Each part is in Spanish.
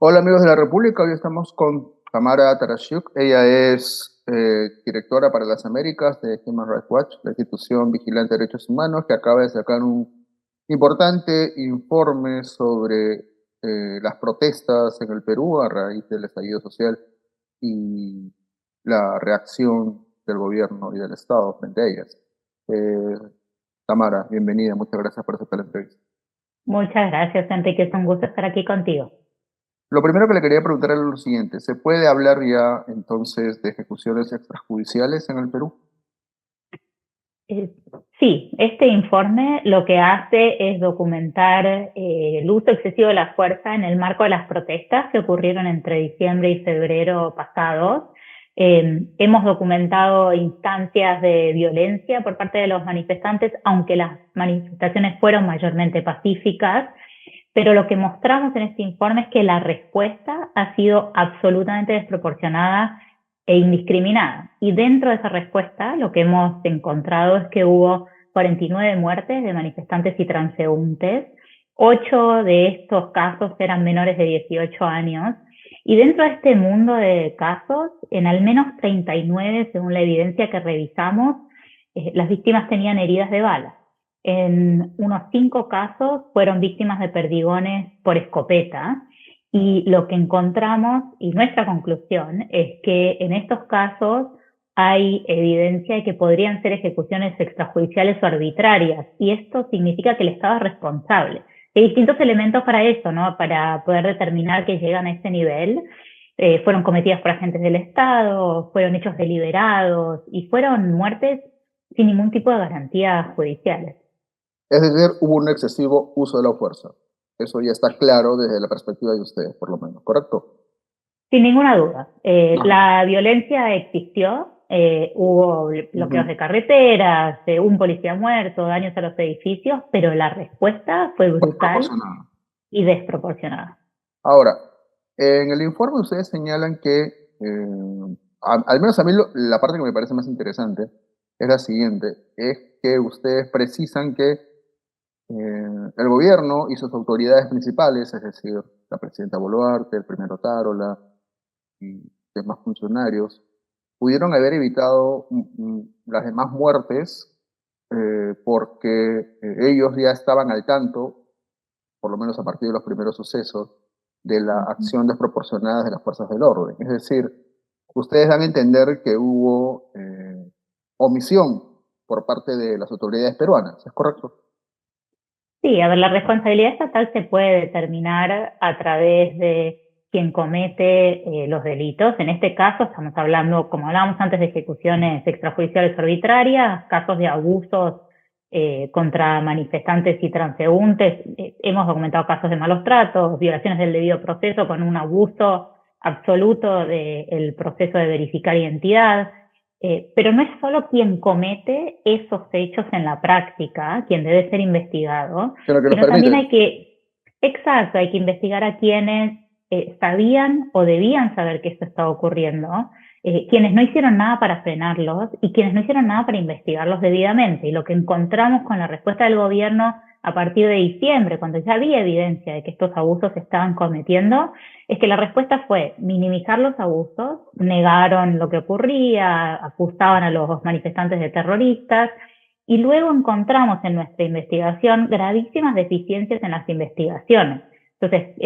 Hola amigos de la República, hoy estamos con Tamara Tarashuk. Ella es directora para las Américas de Human Rights Watch, la institución vigilante de derechos humanos, que acaba de sacar un importante informe sobre las protestas en el Perú a raíz del estallido social y la reacción del gobierno y del Estado frente a ellas. Eh, Tamara, bienvenida, muchas gracias por aceptar la entrevista. Muchas gracias, Enrique. Es un gusto estar aquí contigo. Lo primero que le quería preguntar es lo siguiente: ¿se puede hablar ya entonces de ejecuciones extrajudiciales en el Perú? Eh, sí, este informe lo que hace es documentar el uso excesivo de la fuerza en el marco de las protestas que ocurrieron entre diciembre y febrero pasados. Hemos documentado instancias de violencia por parte de los manifestantes, aunque las manifestaciones fueron mayormente pacíficas. Pero lo que mostramos en este informe es que la respuesta ha sido absolutamente desproporcionada e indiscriminada. Y dentro de esa respuesta lo que hemos encontrado es que hubo 49 muertes de manifestantes y transeúntes. 8 de estos casos eran menores de 18 años. Y dentro de este mundo de casos, en al menos 39, según la evidencia que revisamos, las víctimas tenían heridas de bala. En unos 5 casos fueron víctimas de perdigones por escopeta, y lo que encontramos y nuestra conclusión es que en estos casos hay evidencia de que podrían ser ejecuciones extrajudiciales o arbitrarias, y esto significa que el Estado es responsable. Hay distintos elementos para eso, ¿no? Para poder determinar que llegan a este nivel. Fueron cometidas por agentes del Estado, fueron hechos deliberados y fueron muertes sin ningún tipo de garantías judiciales. Es decir, hubo un excesivo uso de la fuerza. Eso ya está claro desde la perspectiva de ustedes, por lo menos, ¿correcto? Sin ninguna duda. Ajá. La violencia existió, hubo bloqueos Ujú. de carreteras, un policía muerto, daños a los edificios, pero la respuesta fue brutal Desproporcionado. y desproporcionada. Ahora, en el informe ustedes señalan que, al menos a mí la parte que me parece más interesante es la siguiente: es que ustedes precisan que el gobierno y sus autoridades principales, es decir, la presidenta Boluarte, el primero Tarola y demás funcionarios, pudieron haber evitado las demás muertes porque ellos ya estaban al tanto, por lo menos a partir de los primeros sucesos, de la Ujú. acción desproporcionada de las fuerzas del orden. Es decir, ustedes dan a entender que hubo omisión por parte de las autoridades peruanas, ¿es correcto? Sí, a ver, la responsabilidad estatal se puede determinar a través de quien comete los delitos. En este caso estamos hablando, como hablábamos antes, de ejecuciones extrajudiciales arbitrarias, casos de abusos contra manifestantes y transeúntes. Hemos documentado casos de malos tratos, violaciones del debido proceso con un abuso absoluto del proceso de verificar identidad. Pero no es solo quien comete esos hechos en la práctica quien debe ser investigado, Pero que los sino también permiten. exacto, hay que investigar a quienes sabían o debían saber que esto estaba ocurriendo, quienes no hicieron nada para frenarlos y quienes no hicieron nada para investigarlos debidamente. Y lo que encontramos con la respuesta del gobierno a partir de diciembre, cuando ya había evidencia de que estos abusos se estaban cometiendo, es que la respuesta fue minimizar los abusos, negaron lo que ocurría, acusaban a los manifestantes de terroristas, y luego encontramos en nuestra investigación gravísimas deficiencias en las investigaciones. Entonces,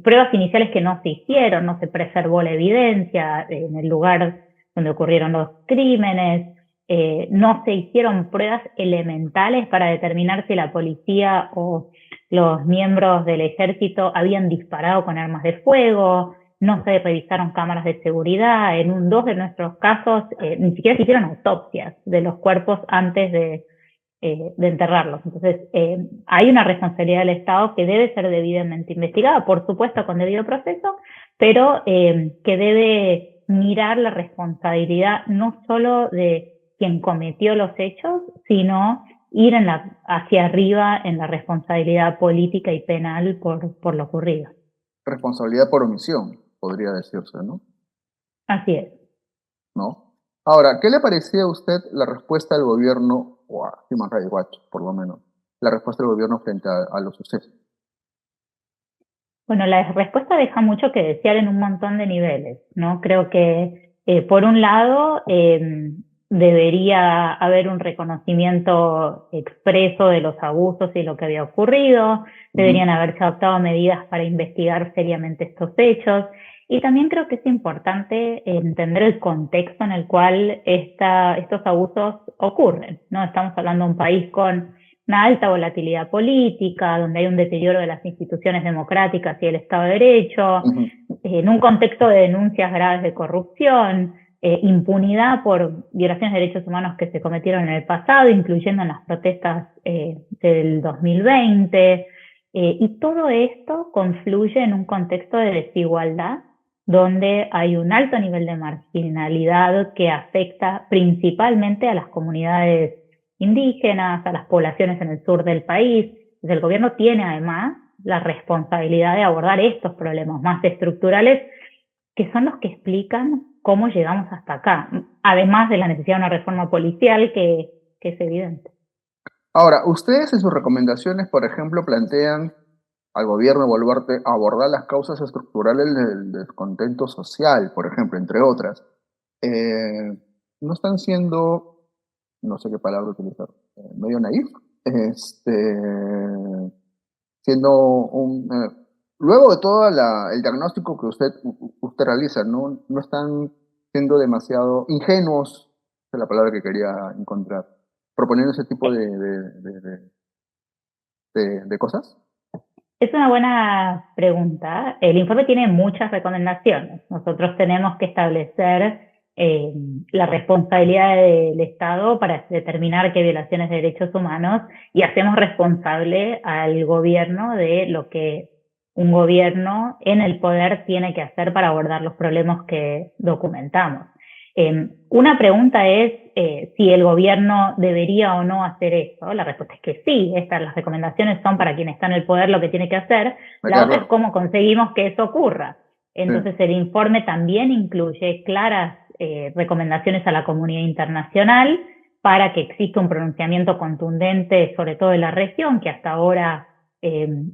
pruebas iniciales que no se hicieron, no se preservó la evidencia en el lugar donde ocurrieron los crímenes, no se hicieron pruebas elementales para determinar si la policía o los miembros del ejército habían disparado con armas de fuego, no se revisaron cámaras de seguridad. En 2 de nuestros casos ni siquiera se hicieron autopsias de los cuerpos antes de enterrarlos. Entonces, hay una responsabilidad del Estado que debe ser debidamente investigada, por supuesto con debido proceso, pero que debe mirar la responsabilidad no solo de quien cometió los hechos, sino ir hacia arriba en la responsabilidad política y penal por lo ocurrido. Responsabilidad por omisión, podría decirse, ¿no? Así es. ¿No? Ahora, ¿qué le parecía a usted la respuesta del gobierno, o a Human Rights Watch, por lo menos, la respuesta del gobierno frente a los sucesos? Bueno, la respuesta deja mucho que desear en un montón de niveles, ¿no? Creo que, por un lado, debería haber un reconocimiento expreso de los abusos y lo que había ocurrido, Ujú, deberían haberse adoptado medidas para investigar seriamente estos hechos, y también creo que es importante entender el contexto en el cual estos abusos ocurren, ¿no? Estamos hablando de un país con una alta volatilidad política, donde hay un deterioro de las instituciones democráticas y el Estado de Derecho, ujú. en un contexto de denuncias graves de corrupción, impunidad por violaciones de derechos humanos que se cometieron en el pasado, incluyendo en las protestas del 2020, y todo esto confluye en un contexto de desigualdad donde hay un alto nivel de marginalidad que afecta principalmente a las comunidades indígenas, a las poblaciones en el sur del país. Entonces, el gobierno tiene además la responsabilidad de abordar estos problemas más estructurales que son los que explican cómo llegamos hasta acá, además de la necesidad de una reforma policial que es evidente. Ahora, ustedes en sus recomendaciones, por ejemplo, plantean al gobierno de Boluarte abordar las causas estructurales del descontento social, por ejemplo, entre otras. No están siendo, no sé qué palabra utilizar, medio naif, este, siendo luego de todo el diagnóstico que usted realiza, no están siendo demasiado ingenuos, esa es la palabra que quería encontrar, proponiendo ese tipo de cosas. Es una buena pregunta. El informe tiene muchas recomendaciones. Nosotros tenemos que establecer la responsabilidad del Estado para determinar qué violaciones de derechos humanos y hacemos responsable al gobierno de lo que un gobierno en el poder tiene que hacer para abordar los problemas que documentamos. Una pregunta es si el gobierno debería o no hacer eso. La respuesta es que sí, las recomendaciones son para quien está en el poder lo que tiene que hacer. Me La queda otra es claro. cómo conseguimos que eso ocurra. Sí. Entonces el informe también incluye claras recomendaciones a la comunidad internacional para que exista un pronunciamiento contundente, sobre todo de la región, que hasta ahora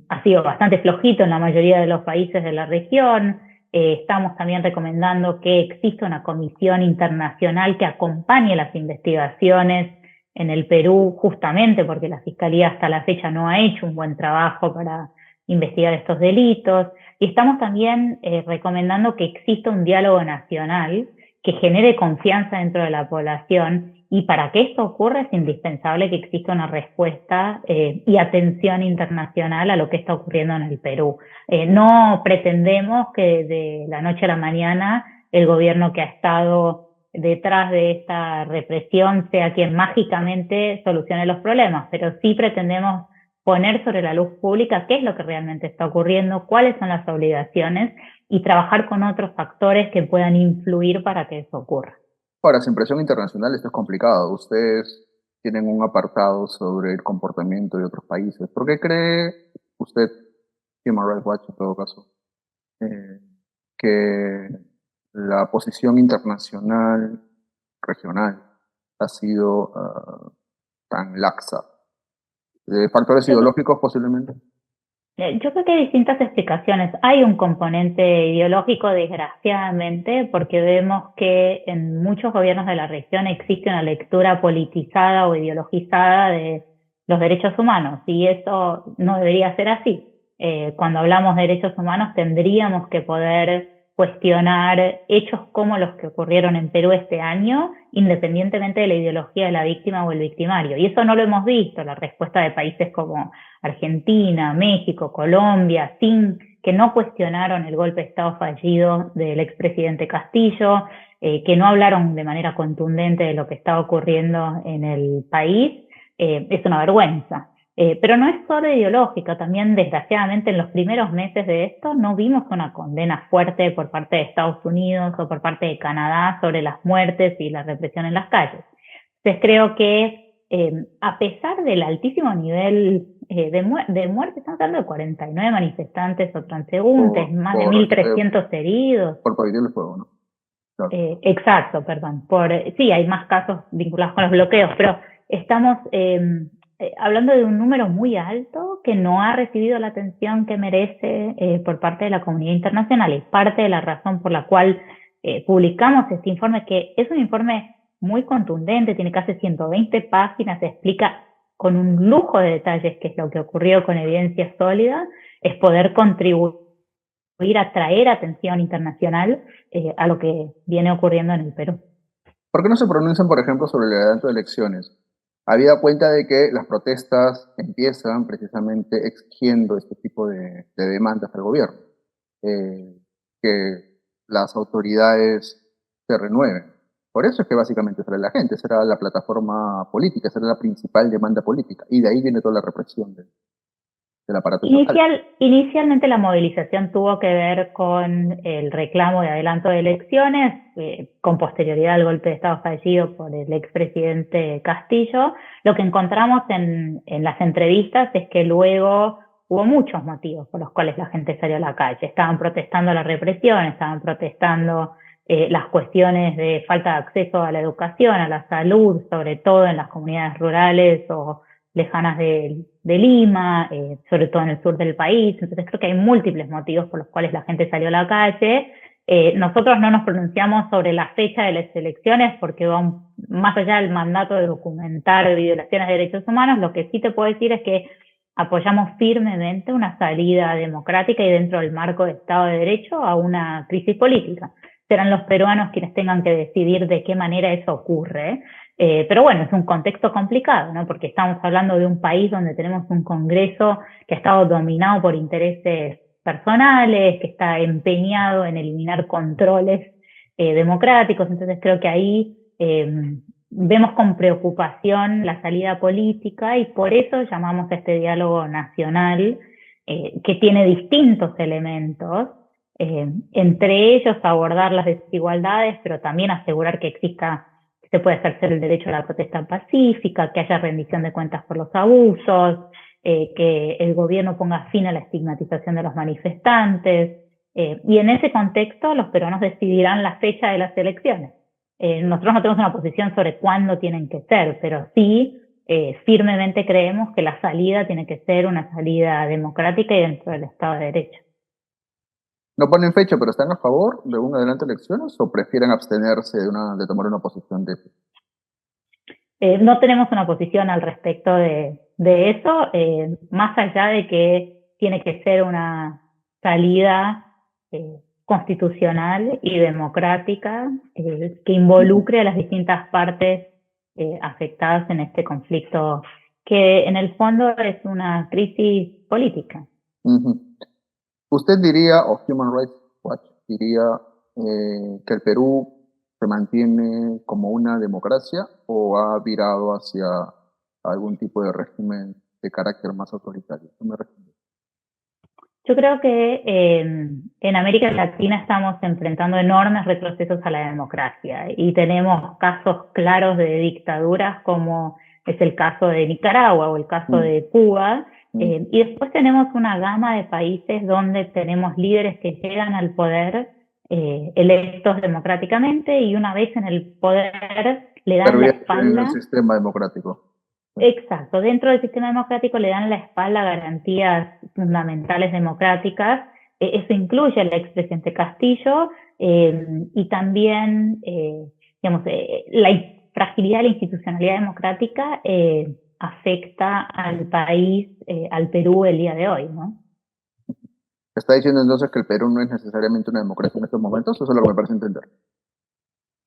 ha sido bastante flojito en la mayoría de los países de la región. Estamos también recomendando que exista una comisión internacional que acompañe las investigaciones en el Perú, justamente porque la Fiscalía hasta la fecha no ha hecho un buen trabajo para investigar estos delitos. Y estamos también recomendando que exista un diálogo nacional que genere confianza dentro de la población, y para que esto ocurra es indispensable que exista una respuesta y atención internacional a lo que está ocurriendo en el Perú. No pretendemos que de la noche a la mañana el gobierno que ha estado detrás de esta represión sea quien mágicamente solucione los problemas, pero sí pretendemos poner sobre la luz pública qué es lo que realmente está ocurriendo, cuáles son las obligaciones y trabajar con otros factores que puedan influir para que eso ocurra. Ahora, sin presión internacional esto es complicado. Ustedes tienen un apartado sobre el comportamiento de otros países. ¿Por qué cree usted, Human Rights Watch en todo caso, eh, que la posición internacional, regional, ha sido tan laxa? ¿Factores Yo ideológicos posiblemente? Yo creo que hay distintas explicaciones. Hay un componente ideológico, desgraciadamente, porque vemos que en muchos gobiernos de la región existe una lectura politizada o ideologizada de los derechos humanos, y eso no debería ser así. Cuando hablamos de derechos humanos tendríamos que poder cuestionar hechos como los que ocurrieron en Perú este año, independientemente de la ideología de la víctima o el victimario. Y eso no lo hemos visto. La respuesta de países como Argentina, México, Colombia, sin que no cuestionaron el golpe de Estado fallido del expresidente Castillo, que no hablaron de manera contundente de lo que estaba ocurriendo en el país, es una vergüenza. Pero no es solo ideológica, también desgraciadamente en los primeros meses de esto no vimos una condena fuerte por parte de Estados Unidos o por parte de Canadá sobre las muertes y la represión en las calles. Entonces creo que a pesar del altísimo nivel de muerte, estamos hablando de 49 manifestantes o transeúntes, Por, más de por, eh, 1.300 heridos. por prohibir el fuego, ¿no? Claro. Exacto, perdón. Sí, hay más casos vinculados con los bloqueos, pero estamos hablando de un número muy alto que no ha recibido la atención que merece por parte de la comunidad internacional. Y parte de la razón por la cual publicamos este informe, que es un informe muy contundente, tiene casi 120 páginas, explica con un lujo de detalles qué es lo que ocurrió con evidencia sólida, es poder contribuir a traer atención internacional a lo que viene ocurriendo en el Perú. ¿Por qué no se pronuncian, por ejemplo, sobre el adelanto de elecciones? Habida cuenta de que las protestas empiezan precisamente exigiendo este tipo de demandas al gobierno, que las autoridades se renueven. Por eso es que básicamente sale la gente, esa era la plataforma política, esa era la principal demanda política, y de ahí viene toda la represión del aparato estatal. Inicialmente la movilización tuvo que ver con el reclamo de adelanto de elecciones, con posterioridad al golpe de Estado fallido por el expresidente Castillo. Lo que encontramos en las entrevistas es que luego hubo muchos motivos por los cuales la gente salió a la calle. Estaban protestando la represión, estaban protestando las cuestiones de falta de acceso a la educación, a la salud, sobre todo en las comunidades rurales o lejanas de Lima, sobre todo en el sur del país. Entonces creo que hay múltiples motivos por los cuales la gente salió a la calle. Nosotros no nos pronunciamos sobre la fecha de las elecciones porque va más allá del mandato de documentar violaciones de derechos humanos. Lo que sí te puedo decir es que apoyamos firmemente una salida democrática y dentro del marco de Estado de Derecho a una crisis política. Serán los peruanos quienes tengan que decidir de qué manera eso ocurre. Pero bueno, es un contexto complicado, ¿no? Porque estamos hablando de un país donde tenemos un Congreso que ha estado dominado por intereses personales, que está empeñado en eliminar controles democráticos. Entonces creo que ahí vemos con preocupación la salida política y por eso llamamos a este diálogo nacional que tiene distintos elementos, entre ellos abordar las desigualdades, pero también asegurar que se puede ejercer el derecho a la protesta pacífica, que haya rendición de cuentas por los abusos, que el gobierno ponga fin a la estigmatización de los manifestantes. Y en ese contexto los peruanos decidirán la fecha de las elecciones. Nosotros no tenemos una posición sobre cuándo tienen que ser, pero sí firmemente creemos que la salida tiene que ser una salida democrática y dentro del Estado de Derecho. ¿No ponen fecha, pero están a favor de un adelanto de elecciones o prefieren abstenerse de tomar una posición de... No tenemos una posición al respecto de eso, más allá de que tiene que ser una salida constitucional y democrática que involucre a las distintas partes afectadas en este conflicto, que en el fondo es una crisis política. ¿Usted diría, o Human Rights Watch diría, que el Perú se mantiene como una democracia o ha virado hacia algún tipo de régimen de carácter más autoritario? ¿Qué me responde? Yo creo que en América Latina estamos enfrentando enormes retrocesos a la democracia y tenemos casos claros de dictaduras como es el caso de Nicaragua o el caso de Cuba, y después tenemos una gama de países donde tenemos líderes que llegan al poder electos democráticamente y una vez en el poder le dan la espalda. En el sistema democrático. Exacto, dentro del sistema democrático le dan la espalda a garantías fundamentales democráticas. Eso incluye al expresidente Castillo y también, digamos, la fragilidad de la institucionalidad democrática afecta al país, al Perú el día de hoy, ¿no? ¿Está diciendo entonces que el Perú no es necesariamente una democracia en estos momentos? Eso es lo que me parece entender.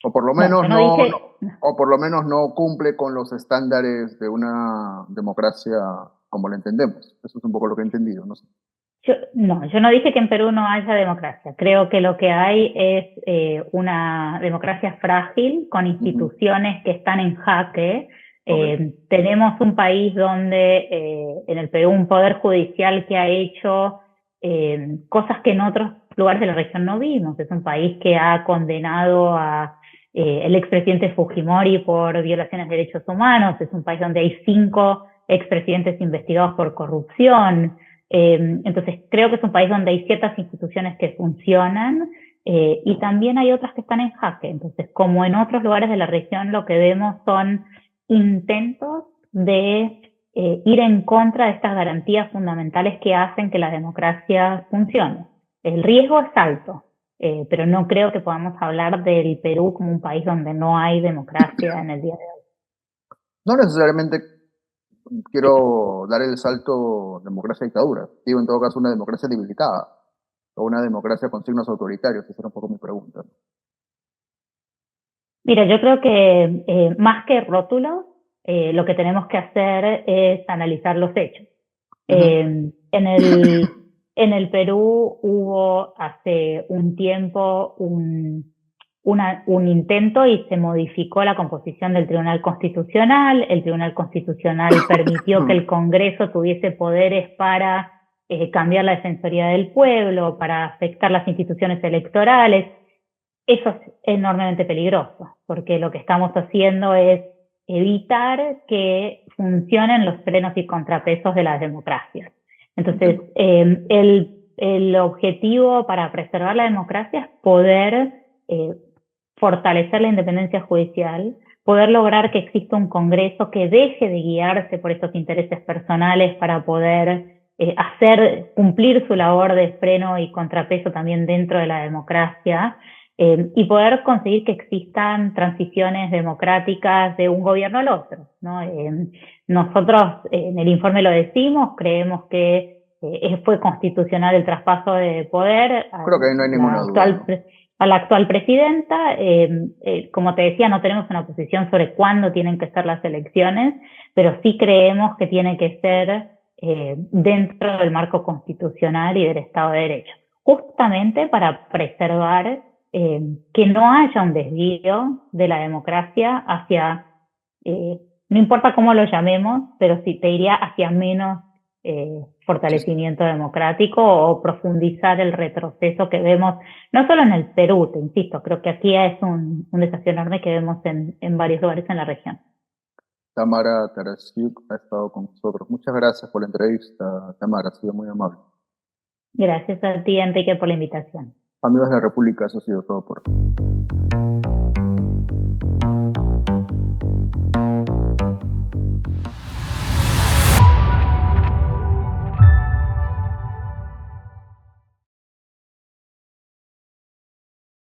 O por lo menos o por lo menos no cumple con los estándares de una democracia como la entendemos. Eso es un poco lo que he entendido, no sé. Yo no dije que en Perú no haya democracia. Creo que lo que hay es una democracia frágil con instituciones que están en jaque. Tenemos un país donde en el Perú un poder judicial que ha hecho cosas que en otros lugares de la región no vimos. Es un país que ha condenado a el expresidente Fujimori por violaciones de derechos humanos. Es un país donde hay 5 expresidentes investigados por corrupción. Entonces creo que es un país donde hay ciertas instituciones que funcionan y también hay otras que están en jaque. Entonces, como en otros lugares de la región, lo que vemos son intentos de ir en contra de estas garantías fundamentales que hacen que la democracia funcione. El riesgo es alto, pero no creo que podamos hablar del Perú como un país donde no hay democracia en el día de hoy. No necesariamente quiero dar el salto democracia-dictadura. Digo, en todo caso, una democracia debilitada o una democracia con signos autoritarios. Esa era un poco mi pregunta. Mira, yo creo que más que rótulos, lo que tenemos que hacer es analizar los hechos. En el Perú hubo hace un tiempo un intento y se modificó la composición del Tribunal Constitucional. El Tribunal Constitucional permitió que el Congreso tuviese poderes para cambiar la defensoría del pueblo, para afectar las instituciones electorales. Eso es enormemente peligroso, porque lo que estamos haciendo es evitar que funcionen los frenos y contrapesos de las democracias. Entonces, el objetivo para preservar la democracia es poder fortalecer la independencia judicial, poder lograr que exista un Congreso que deje de guiarse por estos intereses personales para poder hacer cumplir su labor de freno y contrapeso también dentro de la democracia, y poder conseguir que existan transiciones democráticas de un gobierno al otro, ¿no? Nosotros en el informe lo decimos, creemos que fue constitucional el traspaso de poder Creo que ahí no hay ninguna duda. A la actual presidenta. Como te decía, no tenemos una posición sobre cuándo tienen que ser las elecciones, pero sí creemos que tiene que ser dentro del marco constitucional y del Estado de Derecho, justamente para preservar que no haya un desvío de la democracia hacia, no importa cómo lo llamemos, pero sí te diría hacia menos fortalecimiento democrático o profundizar el retroceso que vemos, no solo en el Perú, te insisto, creo que aquí es un desafío enorme que vemos en varios lugares en la región. Tamara Tarasiuk ha estado con nosotros. Muchas gracias por la entrevista, Tamara, ha sido muy amable. Gracias a ti, Enrique, por la invitación. Amigos de la República, eso ha sido todo por hoy.